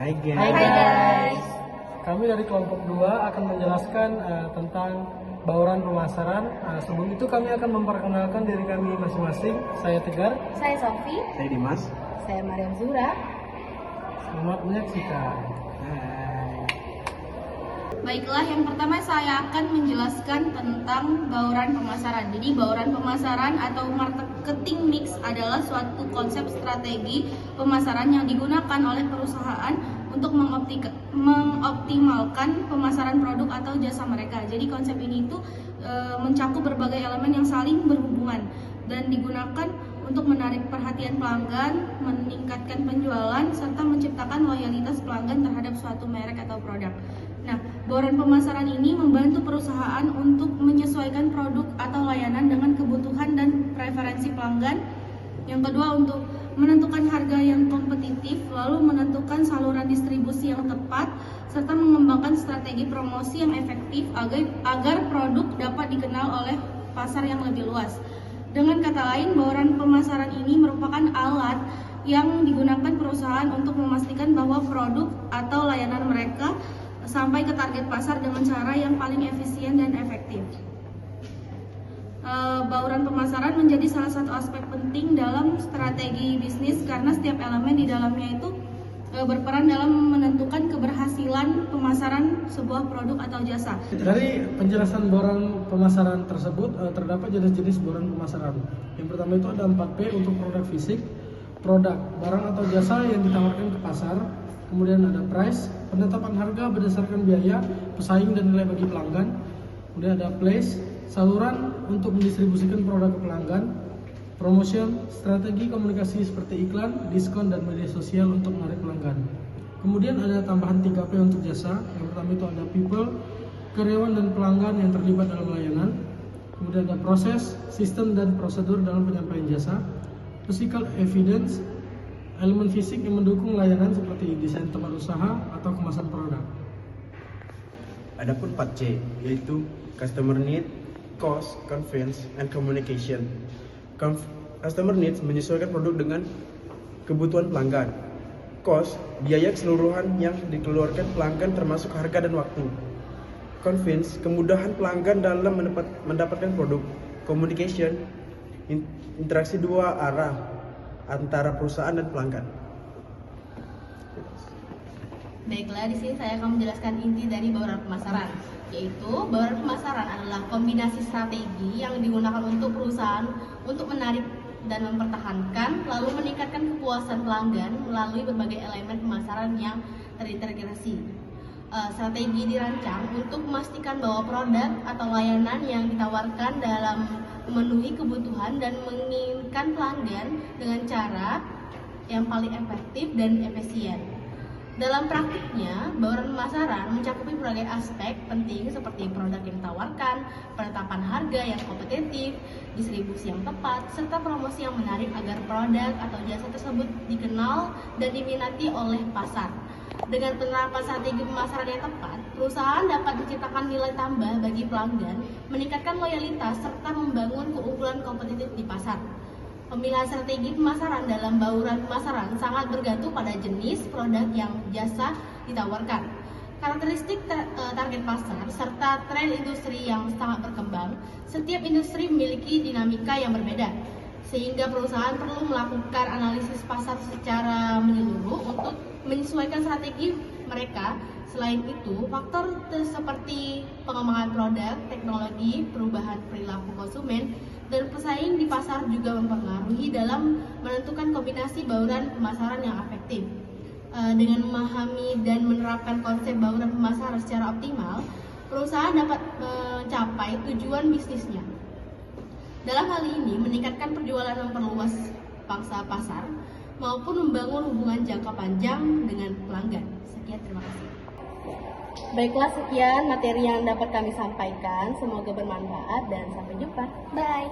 Hai guys. Hai guys. Kami dari kelompok 2 akan menjelaskan tentang bauran pemasaran. Sebelum itu kami akan memperkenalkan diri kami masing-masing. Saya Tegar. Saya Sofi. Saya Dimas. Saya Mariam Zura. Selamat menyaksikan. Baiklah, yang pertama saya akan menjelaskan tentang bauran pemasaran. Jadi bauran pemasaran atau marketing mix adalah suatu konsep strategi pemasaran yang digunakan oleh perusahaan untuk mengoptimalkan pemasaran produk atau jasa mereka. Jadi konsep ini itu mencakup berbagai elemen yang saling berhubungan dan digunakan untuk menarik perhatian pelanggan, meningkatkan penjualan, serta menciptakan loyalitas pelanggan terhadap suatu merek atau produk. Nah, bauran pemasaran ini membantu perusahaan untuk menyesuaikan produk atau layanan dengan kebutuhan dan preferensi pelanggan. Yang kedua, untuk menentukan harga yang kompetitif, lalu menentukan saluran distribusi yang tepat, serta mengembangkan strategi promosi yang efektif agar produk dapat dikenal oleh pasar yang lebih luas. Dengan kata lain, bauran pemasaran ini merupakan alat yang digunakan perusahaan untuk memastikan bahwa produk atau layanan mereka sampai ke target pasar dengan cara yang paling efisien dan efektif. Bauran pemasaran menjadi salah satu aspek penting dalam strategi bisnis karena setiap elemen di dalamnya itu berperan dalam menentukan keberhasilan pemasaran sebuah produk atau jasa. Dari penjelasan bauran pemasaran tersebut terdapat jenis-jenis bauran pemasaran. Yang pertama itu ada 4P untuk produk fisik, produk, barang atau jasa yang ditawarkan ke pasar. Kemudian ada price, penetapan harga berdasarkan biaya, pesaing dan nilai bagi pelanggan. Kemudian ada place, saluran untuk mendistribusikan produk ke pelanggan. Promotion, strategi komunikasi seperti iklan, diskon, dan media sosial untuk menarik pelanggan. Kemudian ada tambahan 3P untuk jasa. Yang pertama itu ada people, karyawan dan pelanggan yang terlibat dalam layanan. Kemudian ada proses, sistem, dan prosedur dalam penyampaian jasa. Physical evidence, elemen fisik yang mendukung layanan seperti desain tempat usaha atau kemasan produk. Adapun 4C yaitu customer need, cost, convenience, and communication. Customer needs menyesuaikan produk dengan kebutuhan pelanggan. Cost, biaya keseluruhan yang dikeluarkan pelanggan termasuk harga dan waktu. Convenience, kemudahan pelanggan dalam mendapatkan produk. Communication, interaksi dua arah antara perusahaan dan pelanggan. Baiklah, di sini saya akan menjelaskan inti dari bauran pemasaran, yaitu bauran pemasaran adalah kombinasi strategi yang digunakan untuk perusahaan untuk menarik dan mempertahankan, lalu meningkatkan kepuasan pelanggan melalui berbagai elemen pemasaran yang terintegrasi. Strategi dirancang untuk memastikan bahwa produk atau layanan yang ditawarkan dalam memenuhi kebutuhan dan menginginkan pelanggan dengan cara yang paling efektif dan efisien. Dalam praktiknya, bauran pemasaran mencakupi berbagai aspek penting seperti produk yang ditawarkan, penetapan harga yang kompetitif, distribusi yang tepat, serta promosi yang menarik agar produk atau jasa tersebut dikenal dan diminati oleh pasar. Dengan penerapan strategi pemasaran yang tepat, perusahaan dapat menciptakan nilai tambah bagi pelanggan, meningkatkan loyalitas, serta membangun keunggulan kompetitif di pasar. Pemilihan strategi pemasaran dalam bauran pemasaran sangat bergantung pada jenis produk yang jasa ditawarkan, karakteristik target pasar, serta tren industri yang sangat berkembang. Setiap industri memiliki dinamika yang berbeda, sehingga perusahaan perlu melakukan analisis pasar secara menyeluruh untuk menyesuaikan strategi mereka. Selain itu, faktor seperti pengembangan produk, teknologi, perubahan perilaku konsumen, dan pesaing di pasar juga mempengaruhi dalam menentukan kombinasi bauran pemasaran yang efektif. Dengan memahami dan menerapkan konsep bauran pemasaran secara optimal, perusahaan dapat mencapai tujuan bisnisnya. Dalam hal ini, meningkatkan penjualan dan memperluas pangsa pasar, maupun membangun hubungan jangka panjang dengan pelanggan. Sekian, terima kasih. Baiklah, sekian materi yang dapat kami sampaikan. Semoga bermanfaat dan sampai jumpa. Bye.